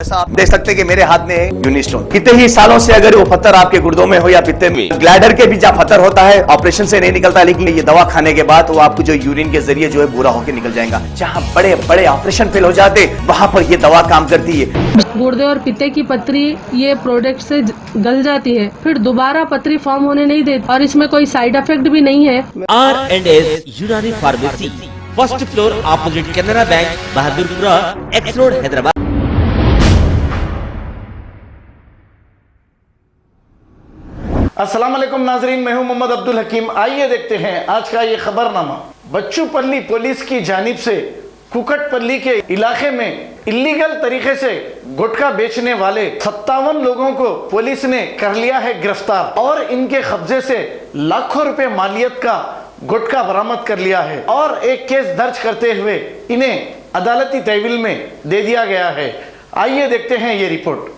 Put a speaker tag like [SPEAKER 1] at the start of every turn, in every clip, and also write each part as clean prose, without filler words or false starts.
[SPEAKER 1] जैसा आप देख सकते हैं कि मेरे हाथ में है यूनिस्टोन। कितने ही सालों से अगर वो पत्थर आपके गुर्दों में हो या पित्ते में, ग्लैडर के भी जहाँ पत्थर होता है ऑपरेशन से नहीं निकलता, लेकिन ये दवा खाने के बाद वो आपको जो यूरिन के जरिए जो है बुरा होकर निकल जाएगा। जहाँ बड़े बड़े ऑपरेशन फेल हो जाते वहां पर ये दवा काम करती है।
[SPEAKER 2] गुर्दे और पित्ते की पथरी ये प्रोडक्ट से गल जाती है, फिर दोबारा पथरी फॉर्म होने नहीं देती और इसमें कोई साइड इफेक्ट भी नहीं है।
[SPEAKER 3] R&S यूनानी pharmacy, first floor opposite Canara bank, Bahadurpura, x road, Hyderabad.
[SPEAKER 4] अस्सलाम वालेकुम नाजरीन, मैं हूं मोहम्मद अब्दुल हकीम। आइए देखते हैं आज का ये खबरनामा। बच्चूपल्ली पुलिस की जानिब से कुकटपल्ली के इलाके में इलीगल तरीके से गुटखा बेचने वाले 57 लोगों को पुलिस ने कर लिया है गिरफ्तार और इनके कब्जे से लाखों रुपए मालियत का गुटखा बरामद कर लिया है और एक केस दर्ज करते हुए इन्हें अदालती तहवील में दे दिया गया है। आइए देखते हैं ये रिपोर्ट।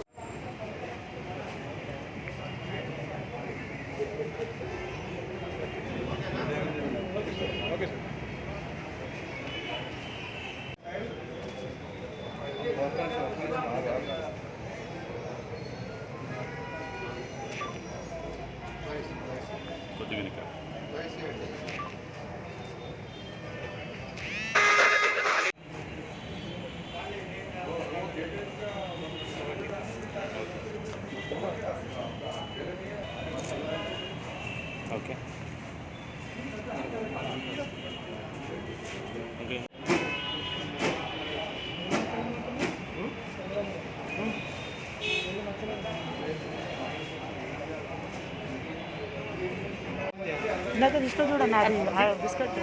[SPEAKER 5] నాకు బిస్కెట్ చూడండి, అది బిస్కెట్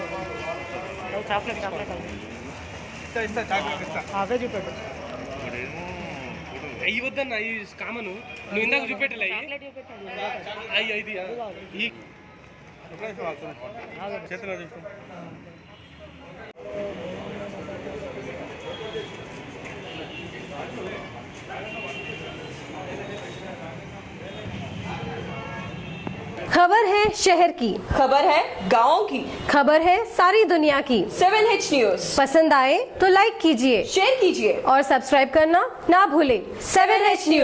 [SPEAKER 5] చాక్లెట్ అవే చూపెట్టు.
[SPEAKER 6] అయ్యి వద్దన్న, అవి కామను. నువ్వు ఇందాక చూపెట్టలే అయ్యి ఇది ఈ చేతులు చూపు.
[SPEAKER 7] खबर है शहर की,
[SPEAKER 8] खबर है गाँव की,
[SPEAKER 7] खबर है सारी दुनिया की।
[SPEAKER 8] 7H न्यूज
[SPEAKER 7] पसंद आए तो लाइक कीजिए,
[SPEAKER 8] शेयर कीजिए
[SPEAKER 7] और सब्सक्राइब करना ना भूलें।
[SPEAKER 8] 7H news.